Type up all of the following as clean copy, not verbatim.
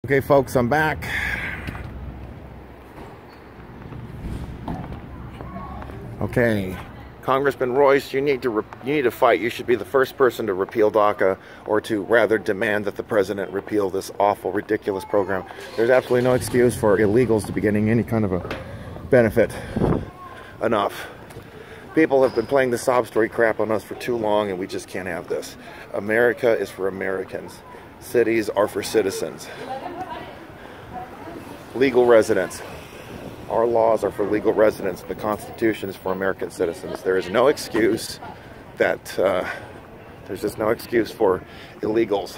Okay, folks, I'm back. Okay, Congressman Royce, you need to fight. You should be the first person to repeal DACA, or to rather demand that the president repeal this awful, ridiculous program. There's absolutely no excuse for illegals to be getting any kind of a benefit. Enough. People have been playing the sob story crap on us for too long, and we just can't have this. America is for Americans. Cities are for citizens. Legal residents. Our laws are for legal residents. The Constitution is for American citizens. There is no excuse that, there's just no excuse for illegals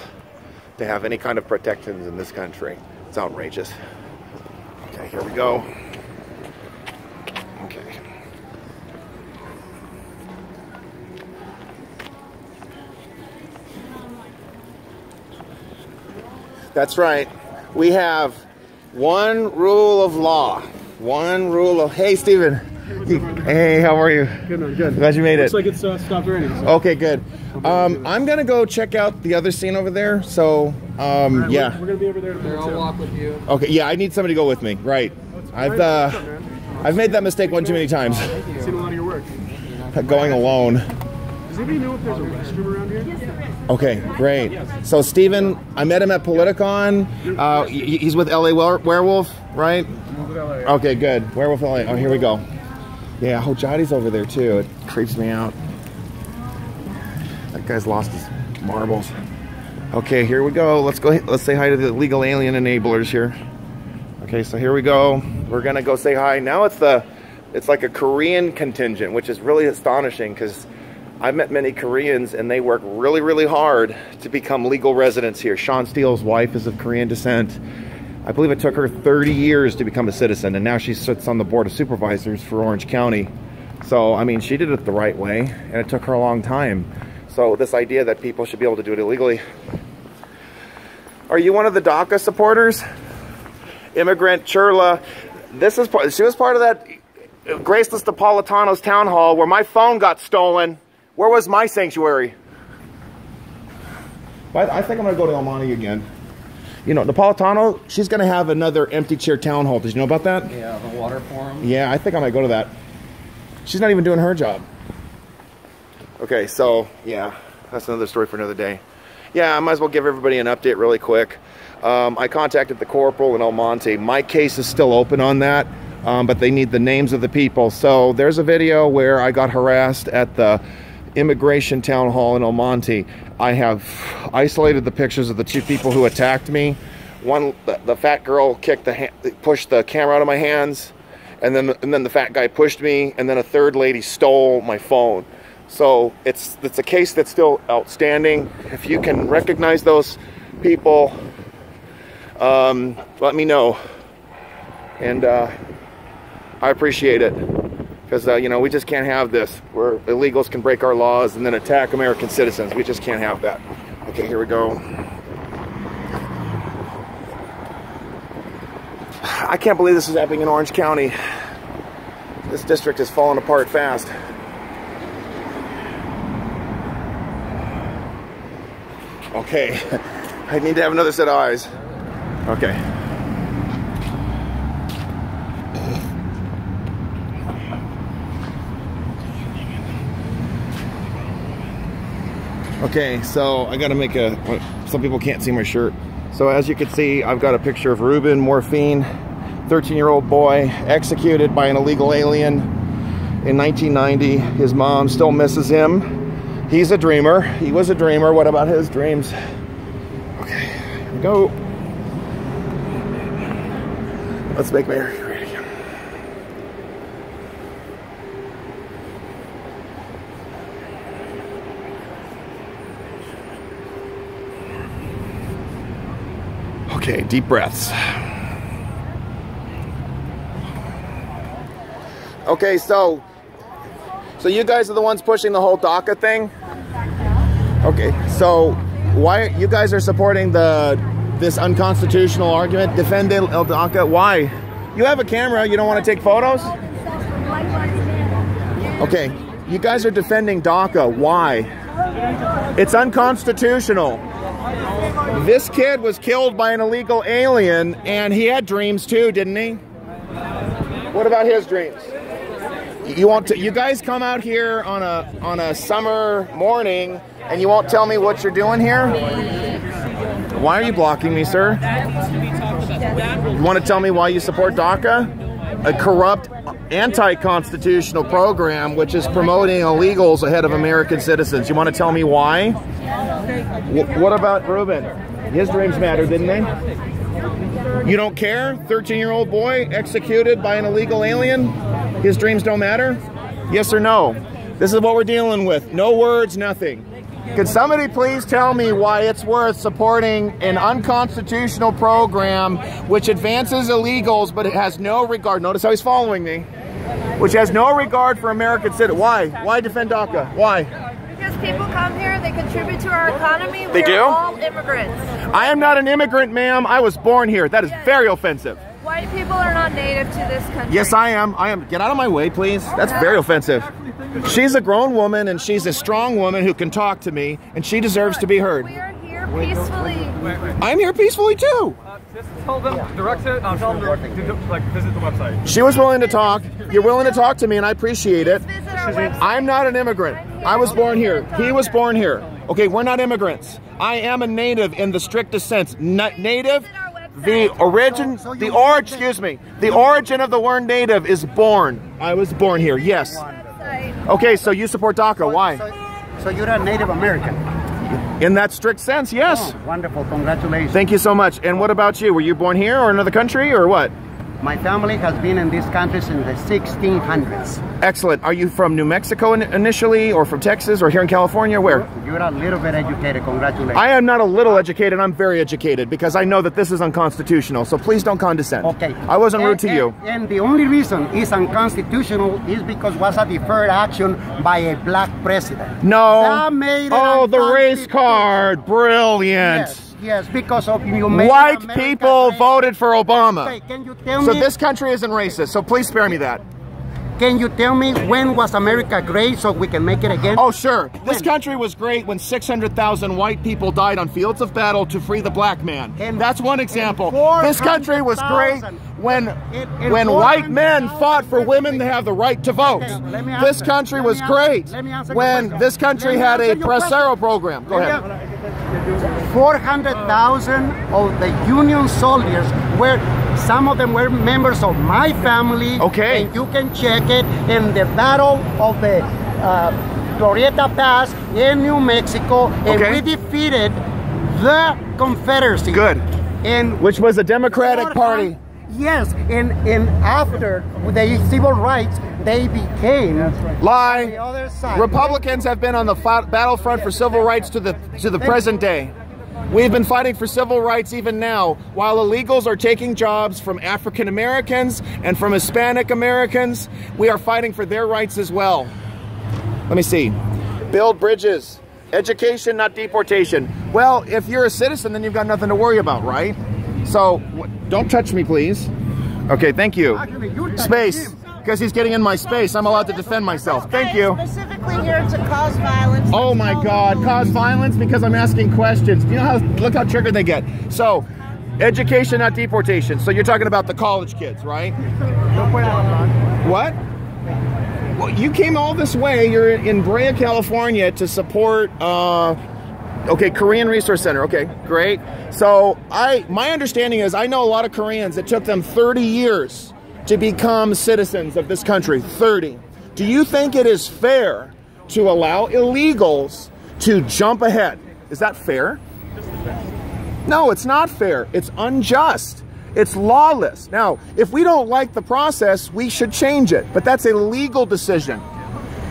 to have any kind of protections in this country. It's outrageous. Okay, here we go. Okay. That's right. We have one rule of law. One rule of... Hey, Steven. Hey, how are you? Good, good. Glad you made it. Looks like it's stopped raining. So. Okay, good. I'm going to go check out the other scene over there. So, right, yeah. We're going to be over there. I'll walk with you. Okay, yeah, I need somebody to go with me. Right. I've made that mistake one too many times. I've seen a lot of your work. Going alone. Does anybody know if there's a restroom around here? Yes, there is. Okay, great. So, Steven, I met him at Politicon. He's with LA Werewolf, right? Okay, good. Werewolf LA. Oh, here we go. Yeah, Hojadi's over there too. It creeps me out. That guy's lost his marbles. Okay, here we go. Let's go. Let's say hi to the illegal alien enablers here. Okay, so here we go. We're gonna go say hi. Now it's like a Korean contingent, which is really astonishing because I've met many Koreans and they work really, really hard to become legal residents here. Sean Steele's wife is of Korean descent. I believe it took her 30 years to become a citizen, and now she sits on the board of supervisors for Orange County. So, I mean, she did it the right way, and it took her a long time. So this idea that people should be able to do it illegally. Are you one of the DACA supporters? Immigrant Churla. She was part of that Graceless Napolitano's town hall where my phone got stolen. Where was my sanctuary? I think I'm going to go to El Monte again. You know, Napolitano, she's going to have another empty chair town hall. Did you know about that? Yeah, the water forum. Yeah, I think I might go to that. She's not even doing her job. Okay, so, yeah, that's another story for another day. Yeah, I might as well give everybody an update really quick. I contacted the corporal in El Monte. My case is still open on that, but they need the names of the people. So there's a video where I got harassed at the immigration town hall in El Monte. I have isolated the pictures of the two people who attacked me. One, the fat girl pushed the camera out of my hands, and then the fat guy pushed me, and then a third lady stole my phone. So it's a case that's still outstanding. If you can recognize those people, let me know, and I appreciate it. Because, you know, we just can't have this, where illegals can break our laws and then attack American citizens. We just can't have that. Okay, here we go. I can't believe this is happening in Orange County. This district is falling apart fast. Okay, I need to have another set of eyes. Okay. Okay, so I gotta make some people can't see my shirt. So as you can see, I've got a picture of Ruben Morphine, 13-year-old boy, executed by an illegal alien in 1990. His mom still misses him. He's a dreamer. He was a dreamer. What about his dreams? Okay, here we go. Let's make Mary great again. Okay, deep breaths. Okay, so you guys are the ones pushing the whole DACA thing? Okay, so why you guys are supporting this unconstitutional argument, defend el DACA? Why? You have a camera, you don't want to take photos? Okay, you guys are defending DACA. Why? It's unconstitutional. This kid was killed by an illegal alien, and he had dreams too, didn't he? What about his dreams? You want to? You guys come out here on a summer morning, and you won't tell me what you're doing here? Why are you blocking me, sir? You want to tell me why you support DACA? A corrupt, anti-constitutional program which is promoting illegals ahead of American citizens. You want to tell me why? What about Ruben? His dreams matter, didn't they? You don't care? 13-year-old boy executed by an illegal alien? His dreams don't matter? Yes or no? This is what we're dealing with. No words, nothing. Could somebody please tell me why it's worth supporting an unconstitutional program which advances illegals but it has no regard, notice how he's following me, which has no regard for American citizens. Why? Why defend DACA? Why? Because people come here, they contribute to our economy. They do? We're all immigrants. I am not an immigrant, ma'am. I was born here. That is very offensive. White people are not native to this country. Yes, I am. I am. Get out of my way, please. That's very offensive. She's a grown woman, and she's a strong woman who can talk to me, and she deserves to be heard. We are here peacefully. I'm here peacefully, too. Just tell them, direct it, tell them to like, visit the website. She was willing to talk. You're willing to talk to me, and I appreciate it. Visit our website. I'm not an immigrant. I was born here. He was born here. Okay, we're not immigrants. I am a native in the strictest sense. Native, the origin of the word native is born. I was born here, yes. Okay, so you support DACA. Why? So you're a Native American? In that strict sense, yes. Oh, wonderful, congratulations. Thank you so much. And what about you? Were you born here or another country or what? My family has been in this country since the 1600s. Excellent. Are you from New Mexico initially, or from Texas, or here in California? Where? You're a little bit educated, congratulations. I am not a little educated, I'm very educated, because I know that this is unconstitutional, so please don't condescend. Okay. I wasn't rude to you. And the only reason it's unconstitutional is because it was a deferred action by a black president. No. That made it oh, the race card. Brilliant. Yes. Yes, because of you made white America people great. voted for Obama. Okay, can you tell so me? this country isn't racist, so please spare me that. Can you tell me when was America great so we can make it again? Oh, sure. This country was great when 600,000 white people died on fields of battle to free the black man. And that's one example. This country was great when white men fought for women to have the right to vote. This country was great when this country had a Presero program. Go ahead. 400,000 of the Union soldiers were, some of them were members of my family. Okay. And you can check it in the Battle of the Glorieta Pass in New Mexico. And we defeated the Confederacy. Good. And which was a Democratic Party. Yes, and after the civil rights, they became lie. The other side. Republicans have been on the battlefront for civil rights to the present day. We've been fighting for civil rights even now, while illegals are taking jobs from African Americans and from Hispanic Americans. We are fighting for their rights as well. Let me see. Build bridges. Education, not deportation. Well, if you're a citizen, then you've got nothing to worry about, right? So, don't touch me, please. Okay, thank you. Space. Because he's getting in my space, I'm allowed to defend myself. Thank you. Specifically here to cause violence. Oh my God, cause violence because I'm asking questions. You know how, look how triggered they get. So, education, not deportation. So you're talking about the college kids, right? What? Well, you came all this way, you're in Brea, California to support, okay, Korean Resource Center. Okay, great. So my understanding is I know a lot of Koreans, it took them 30 years to become citizens of this country. 30. Do you think it is fair to allow illegals to jump ahead? Is that fair? No, it's not fair. It's unjust. It's lawless. Now, if we don't like the process, we should change it. But that's a legal decision.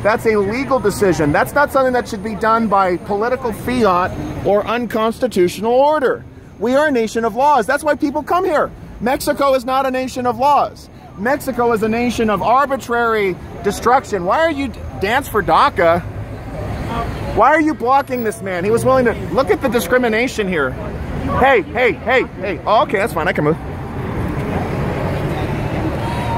That's a legal decision. That's not something that should be done by political fiat or unconstitutional order. We are a nation of laws. That's why people come here. Mexico is not a nation of laws. Mexico is a nation of arbitrary destruction. Why are you dance for DACA? Why are you blocking this man? He was willing to look at the discrimination here. Hey, hey, hey, hey. Oh, okay, that's fine. I can move.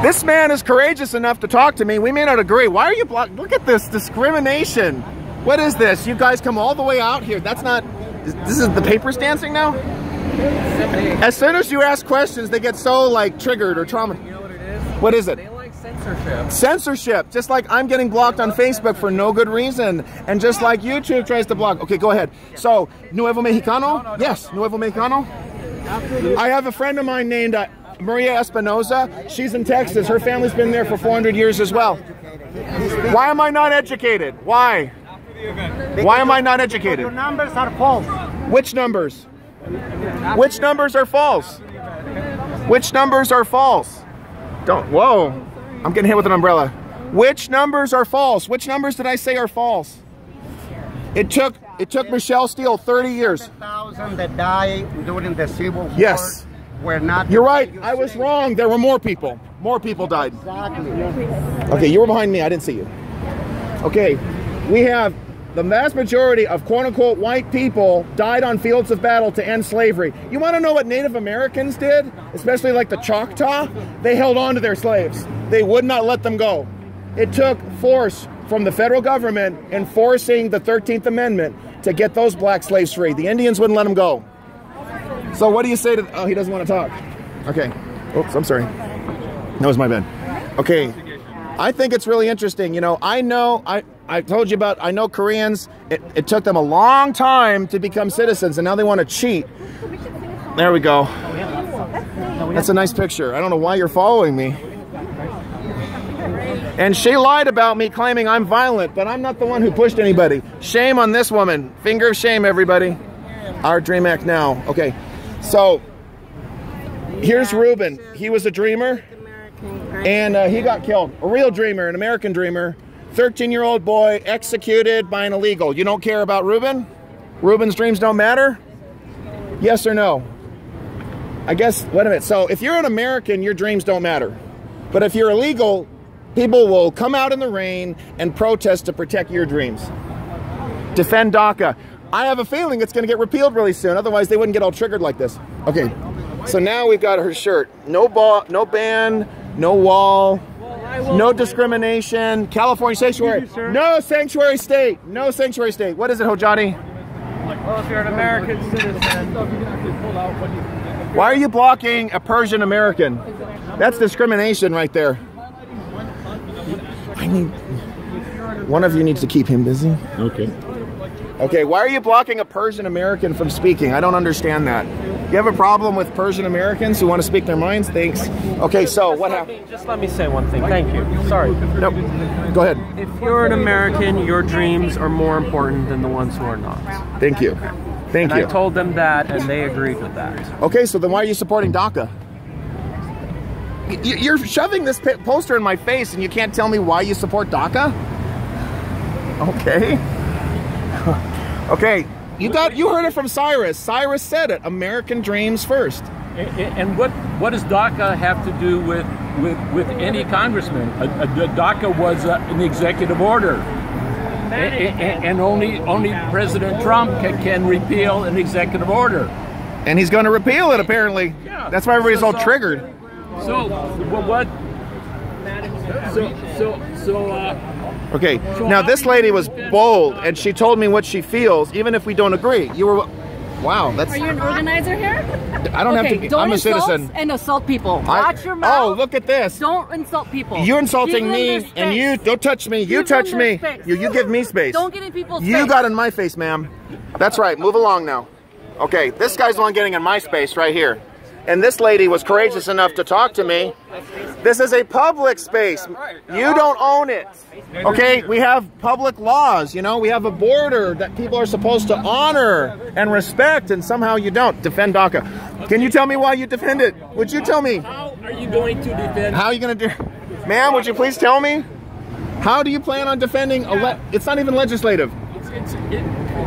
This man is courageous enough to talk to me. We may not agree. Why are you blocking? Look at this discrimination. What is this? You guys come all the way out here. That's not This is the papers dancing now? As soon as you ask questions, they get so like triggered or traumatized. You know what it is? What is it? They like censorship. Censorship, just like I'm getting blocked on Facebook for no good reason, and just like YouTube tries to block. Okay, go ahead. So, Nuevo Mexicano? Yes, Nuevo Mexicano. I have a friend of mine named Maria Espinoza. She's in Texas. Her family's been there for 400 years as well. Why am I not educated? Why? Why am I not educated? Your numbers are false. Which numbers? Which numbers are false? Which numbers are false? Don't. Whoa. I'm getting hit with an umbrella. Which numbers are false? Which numbers did I say are false? It took Michelle Steele 30 years. 1,000 that died during the Civil War. Yes. Were not. You're right. I was wrong. There were more people. More people died. Exactly. Okay, you were behind me. I didn't see you. Okay, we have the vast majority of quote-unquote white people died on fields of battle to end slavery. You want to know what Native Americans did? Especially like the Choctaw? They held on to their slaves. They would not let them go. It took force from the federal government enforcing the 13th Amendment to get those black slaves free. The Indians wouldn't let them go. So what do you say to... Oh, he doesn't want to talk. Okay. Oops, I'm sorry. That was my bad. Okay. I think it's really interesting. You know, I told you about, I know Koreans, it took them a long time to become citizens, and now they want to cheat. There we go. That's a nice picture. I don't know why you're following me. And she lied about me claiming I'm violent, but I'm not the one who pushed anybody. Shame on this woman. Finger of shame, everybody. Our Dream Act now. Okay, so here's Ruben. He was a dreamer, and he got killed. A real dreamer, an American dreamer. 13-year-old boy executed by an illegal. You don't care about Ruben? Ruben's dreams don't matter? Yes or no? I guess, wait a minute. So if you're an American, your dreams don't matter. But if you're illegal, people will come out in the rain and protest to protect your dreams. Defend DACA. I have a feeling it's going to get repealed really soon. Otherwise, they wouldn't get all triggered like this. Okay, so now we've got her shirt. No ban, no wall, no discrimination. California sanctuary. No sanctuary state. No sanctuary state. What is it, Hojani? Well, if you're an American citizen, why are you blocking a Persian American? That's discrimination right there. I need... One of you needs to keep him busy. Okay. Okay, why are you blocking a Persian American from speaking? I don't understand that. You have a problem with Persian Americans who want to speak their minds? Thanks. Okay, so what happened? Just let me say one thing. Thank you. Sorry. Nope. Go ahead. If you're an American, your dreams are more important than the ones who are not. Thank you. Thank you. I told them that, and they agreed with that. Okay, so then why are you supporting DACA? You're shoving this poster in my face, and you can't tell me why you support DACA? Okay. Okay, you heard it from Cyrus. Cyrus said it. American dreams first. And what does DACA have to do with any congressman? DACA was an executive order, and only President Trump can repeal an executive order. And he's going to repeal it, apparently. Yeah. That's why everybody's all triggered. So what? Okay, now this lady was bold, and she told me what she feels, even if we don't agree. You were, wow, that's... Are you an organizer here? I don't have to be, I'm a citizen. And assault people. Watch your mouth. Oh, look at this. Don't insult people. You're insulting me, and you, don't touch me. You touch me. You give me space. Don't get in people's face. You got in my face, ma'am. That's right, move along now. Okay, this guy's the one getting in my space right here. And this lady was courageous enough to talk to me. This is a public space. You don't own it. Okay, we have public laws, you know, we have a border that people are supposed to honor and respect, and somehow you don't. Defend DACA. Can you tell me why you defend it? Would you tell me? How are you going to defend? How are you going to do? Ma'am, would you please tell me? How do you plan on defending it's not even legislative.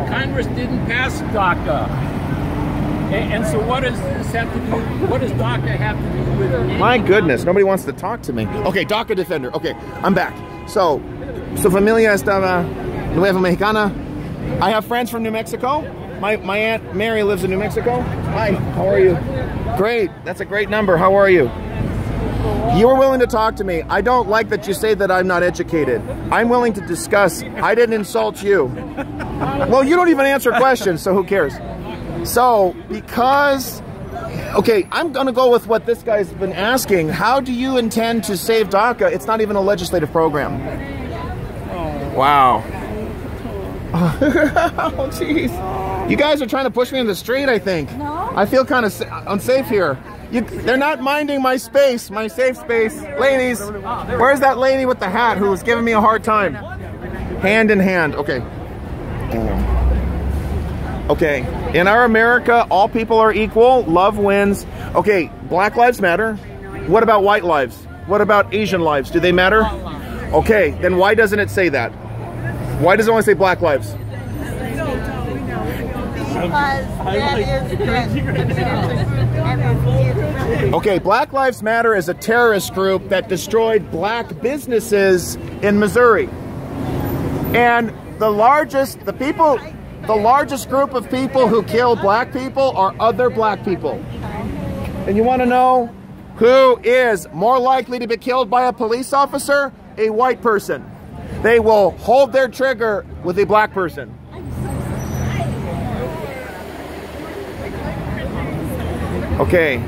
Congress didn't pass DACA. And so what does this have to do? What does DACA have to do with it? My goodness, nobody wants to talk to me. Okay, DACA defender. Okay, I'm back. So, su familia estaba Nueva Mexicana. I have friends from New Mexico. My Aunt Mary lives in New Mexico. Hi, how are you? Great, that's a great number. How are you? You were willing to talk to me. I don't like that you say that I'm not educated. I'm willing to discuss. I didn't insult you. Well, you don't even answer questions, so who cares? So, because... Okay, I'm going to go with what this guy's been asking. How do you intend to save DACA? It's not even a legislative program. Wow. Oh, jeez. You guys are trying to push me in the street, I think. No. I feel kind of unsafe here. They're not minding my space, my safe space. Ladies, where's that lady with the hat who was giving me a hard time? Hand in hand. Okay. Okay, in our America, all people are equal, love wins. Okay, Black lives matter. What about white lives? What about Asian lives? Do they matter? Okay, then why doesn't it say that? Why does it only say Black lives? Okay, Black Lives Matter is a terrorist group that destroyed black businesses in Missouri. And the largest group of people who kill black people are other black people. And you want to know who is more likely to be killed by a police officer? A white person. They will hold their trigger with a black person. Okay.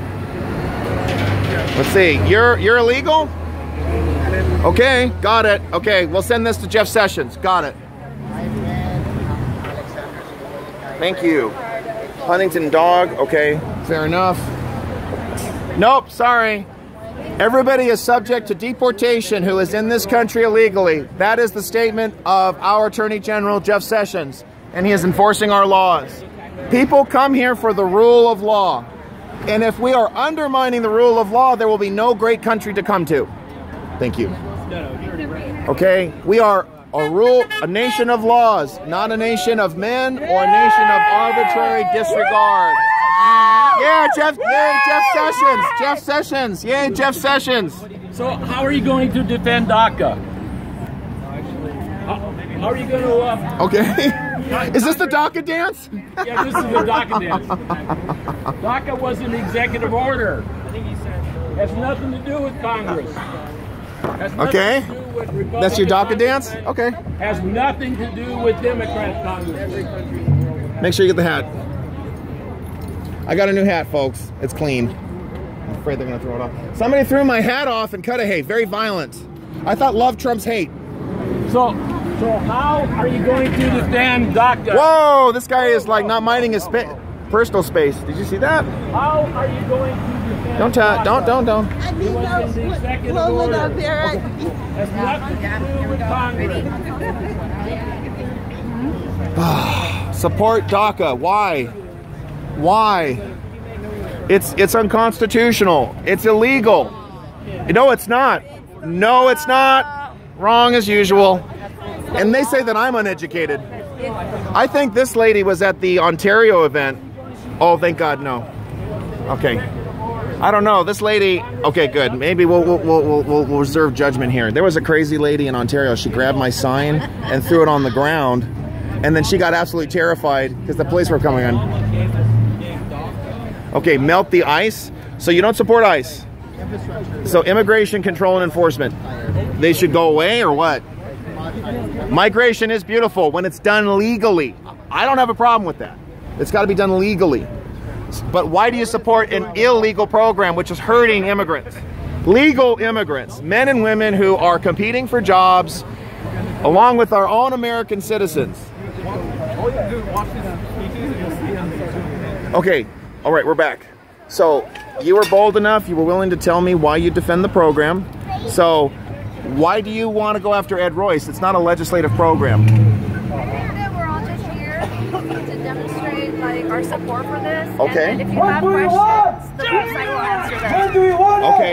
Let's see. You're illegal? Okay, got it. Okay, we'll send this to Jeff Sessions. Got it. Thank you. Huntington dog. Okay, fair enough. Nope, sorry. Everybody is subject to deportation who is in this country illegally. That is the statement of our Attorney General, Jeff Sessions, and he is enforcing our laws. People come here for the rule of law. And if we are undermining the rule of law, there will be no great country to come to. Thank you. Okay, we are a nation of laws, not a nation of men or a nation of arbitrary disregard. Yeah, Jeff Sessions. Jeff Sessions. Yay, Jeff Sessions. So how are you going to defend DACA? How are you going to... Okay. Is this the DACA dance? Yeah, this is the DACA dance. DACA was an executive order. Has nothing to do with Congress. Okay. That's your DACA dance? Okay. Has nothing to do with Democrat Congress. Make sure you get the hat. I got a new hat, folks. It's clean. I'm afraid they're going to throw it off. Somebody threw my hat off and cut a hate. Very violent. I thought love trumps hate. So how are you going to defend DACA? Whoa, this guy is like not minding his personal space. Did you see that? How are you going to defend Don't. I mean, It was in the executive order. up there. Has nothing to do with Congress. Support DACA. Why? Why? It's unconstitutional. It's illegal. No, it's not. No, it's not. Wrong as usual. And they say that I'm uneducated. I think this lady was at the Ontario event. Oh, thank God, no. Okay. I don't know. This lady... Okay, good. Maybe we'll reserve judgment here. There was a crazy lady in Ontario. She grabbed my sign and threw it on the ground. And then she got absolutely terrified because the police were coming in. Okay, melt the ice. So you don't support ICE. So immigration control and enforcement. They should go away or what? Migration is beautiful when it's done legally. I don't have a problem with that. It's got to be done legally. But why do you support an illegal program which is hurting immigrants? Legal immigrants, men and women who are competing for jobs along with our own American citizens. Okay, all right, we're back. So you were bold enough, you were willing to tell me why you defend the program. So why do you want to go after Ed Royce? It's not a legislative program. I think that we're all just here to demonstrate like our support for this. Okay. And if you have questions, the website will answer them. Okay.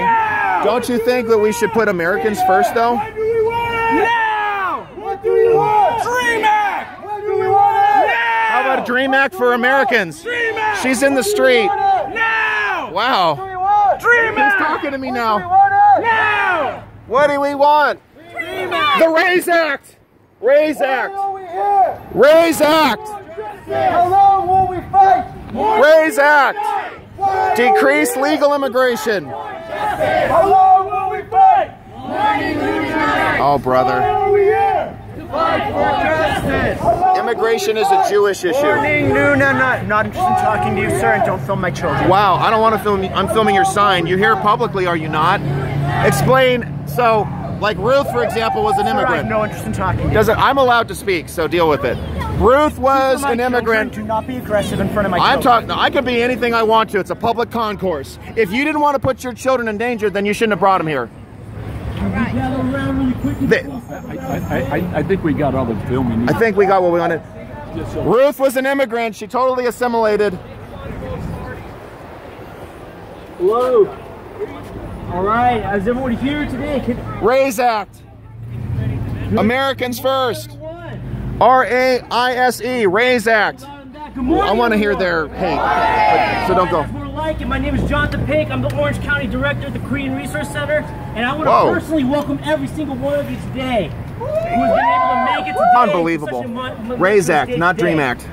Don't you think that we should put Americans first, though? Now! What do we want? Dream Act! What do we want? Now! How about a Dream Act for Americans? Dream Act! She's in the street. Now! Wow. What do we want? Dream Act! He's talking to me now. Now! What do we want? Dream Act! The Raise Act! Raise Act! Raise Act! How long will we fight? Raise Act! Decrease legal immigration. How long will we fight? Oh, brother. Why are we here? Fight for justice. Immigration is a Jewish issue. Morning, noon, and night. Not interested in talking to you, sir, and don't film my children. Wow, I don't want to film. I'm filming your sign. You're here publicly, are you not? Explain. So, like Ruth, for example, was an I immigrant. have no interest in talking to you. I'm allowed to speak, so deal with it. Ruth was an immigrant. Do not be aggressive in front of my I'm children. talking. I can be anything I want to. It's a public concourse. If you didn't want to put your children in danger, then you shouldn't have brought them here. I think we got all the filming. I think we got what we wanted. Ruth was an immigrant. She totally assimilated. Hello. All right. Is everyone here today? RAISE Act. Americans First. R-A-I-S-E. RAISE Act. I want to hear their hate, so don't go. My name is Jonathan Pink. I'm the Orange County Director at the Korean Resource Center, and I want to personally welcome every single one of you today who has been able to make it today. Unbelievable. RAISE Act, not DREAM Act.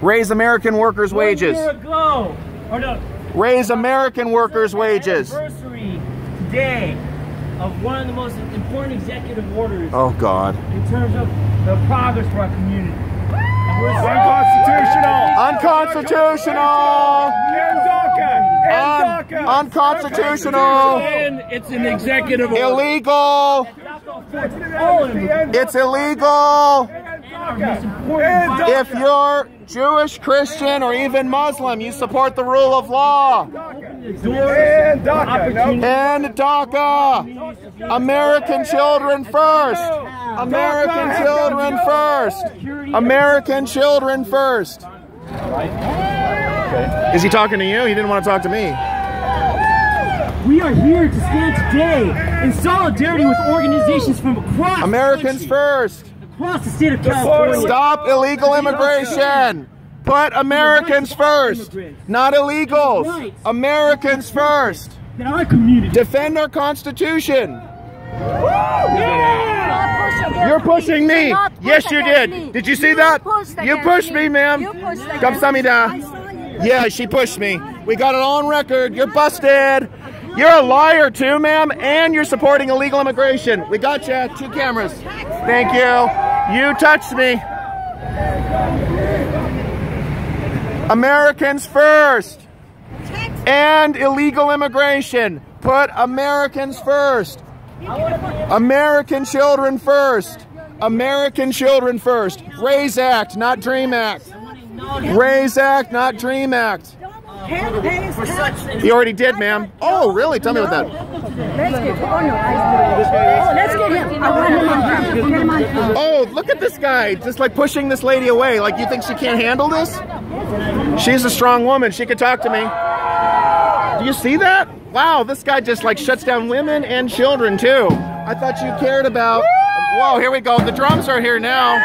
Raise American workers' wages. 1 year ago, or no, Raise American workers' wages. Anniversary today of one of the most important executive orders. Oh God. In terms of the progress for our community. Unconstitutional. Unconstitutional. It's an executive order. Illegal. It's illegal. If you're Jewish, Christian, or even Muslim, you support the rule of law. And DACA. American children first. American children first. American children first. Is he talking to you? He didn't want to talk to me. We are here to stand today in solidarity with organizations from across Americans first. Across the state of California. Stop illegal immigration. Put Americans first, not illegals. Americans first. In our community. Defend our Constitution. You're pushing me. Yes, you did. Did you see that? You pushed me, ma'am. Kamsamida. Yeah, she pushed me. We got it all on record. You're busted. You're a liar too, ma'am, and you're supporting illegal immigration. We got you. 2 cameras. Thank you. You touched me. Americans first. And illegal immigration. Put Americans first. American children first. American children first. RAISE Act, not DREAM Act. RAISE Act, not DREAM Act. He already did, ma'am. Oh, really? Tell me about that. Let's get him. Oh, look at this guy. Just like pushing this lady away. Like, you think she can't handle this? She's a strong woman. She could talk to me. Do you see that? Wow, this guy just like shuts down women and children too. I thought you cared about... Whoa, here we go. The drums are here now.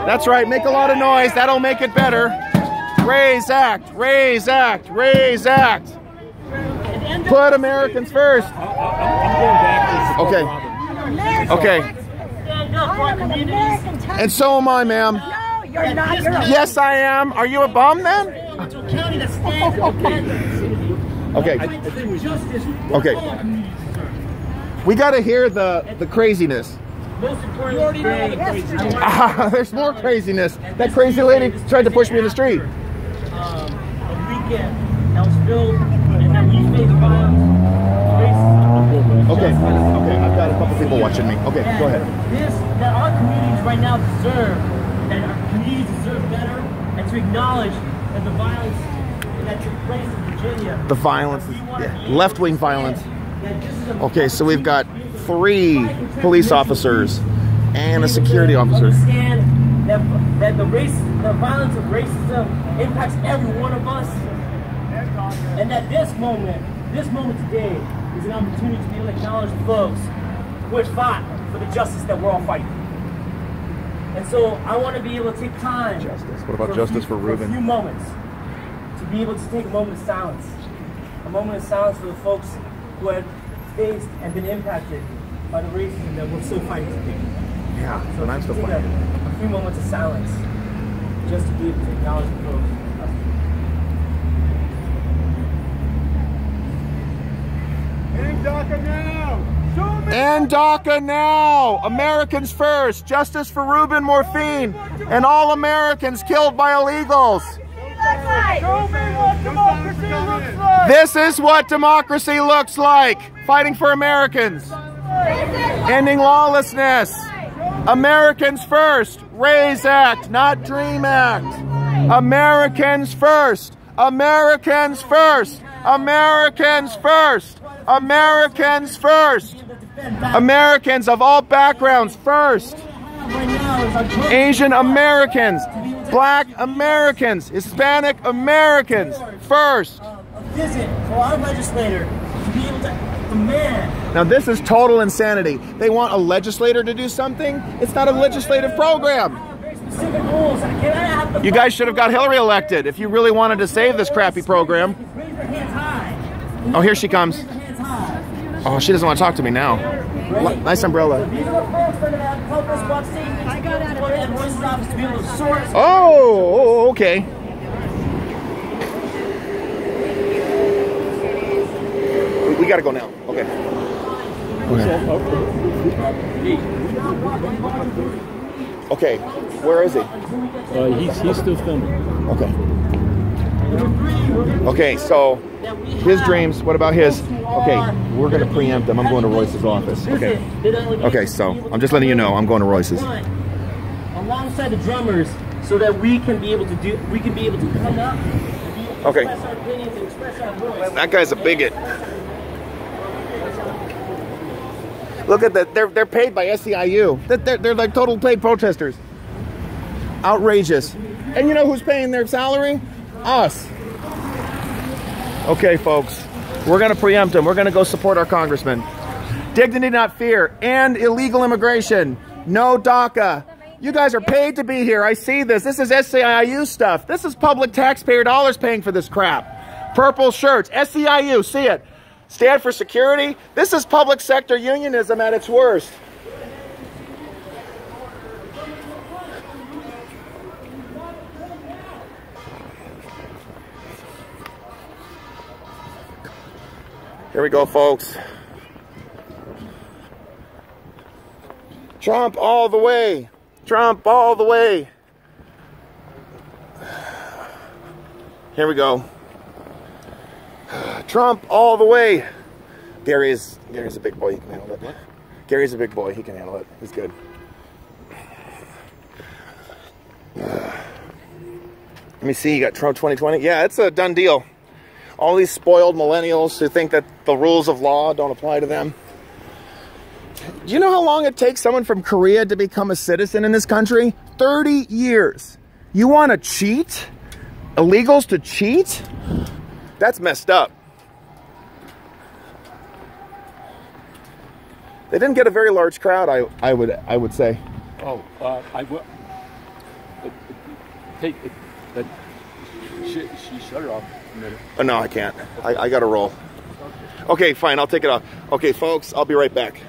That's right. Make a lot of noise. That'll make it better. RAISE Act. RAISE Act. RAISE Act. Put Americans first. Okay. Okay. And so am I, ma'am. Yes, I am. Are you a bum then? Okay. Okay. We got to hear the craziness. Most importantly, There's more craziness. That crazy lady tried to push me in the street. a weekend that was filled and that we faced violence, racism. Okay. Okay. I've got a couple people watching me. Okay, go ahead. That our communities right now deserve, that our communities deserve better, and to acknowledge that the violence that took place in Virginia. The violence, left-wing violence. Okay, so we've got 3 police officers and a security officer. Understand that the violence of racism impacts every one of us, and that this moment today is an opportunity to be able to acknowledge the folks who have fought for the justice that we're all fighting. And so I want to be able to take time. Justice. What about justice for Reuben? For a few moments to be able to take a moment of silence. A moment of silence for the folks who have faced and been impacted by the racism that we're still fighting today. Yeah, So and I'm still take fighting. a few moments of silence just to be able to acknowledge the folks. End DACA now! Show me! End DACA now! Americans first! Justice for Ruben Morphine and all Americans killed by illegals! This is what democracy looks like! Fighting for Americans! Ending lawlessness! Americans first! RAISE Act, not DREAM Act! Americans first! Americans first! Americans first! Americans first! Americans of all backgrounds first! Asian Americans, Black Americans, Hispanic Americans first! A visit for our legislator to be able to demand. Now this is total insanity. They want a legislator to do something? It's not a legislative program. You guys should have got Hillary elected if you really wanted to save this crappy program. Oh, here she comes. Oh, she doesn't want to talk to me now. Nice umbrella. Oh, okay. We gotta go now. Okay. Okay. Where is he? He's still filming. Okay. Okay, so his dreams, what about his? Okay, we're going to preempt them. I'm going to Royce's office. Okay. Okay, so I'm just letting you know I'm going to Royce's. Alongside the drummers so that we can be able to come up and okay. express our opinions and express our voice. That guy's a bigot. Look at that. They're paid by SEIU. They're like total paid protesters. Outrageous. And you know who's paying their salary? Us. Okay, folks. We're going to preempt them. We're going to go support our congressman. Dignity, not fear. And illegal immigration. No DACA. You guys are paid to be here. I see this. This is SEIU stuff. This is public taxpayer dollars paying for this crap. Purple shirts. SEIU. See it. Stand for security. This is public sector unionism at its worst. Here we go, folks. Trump all the way. Trump all the way. Here we go. Trump all the way. Gary's a big boy. He can handle it. What? Gary's a big boy. He can handle it. He's good. Let me see. You got Trump 2020. Yeah, it's a done deal. All these spoiled millennials who think that the rules of law don't apply to them. Do you know how long it takes someone from Korea to become a citizen in this country? 30 years. You want to cheat? Illegals to cheat? That's messed up. They didn't get a very large crowd, I would say. Oh, I will. Take that. She shut it off a minute. Oh, no, I can't. I got to roll. Okay, fine. I'll take it off. Okay, folks, I'll be right back.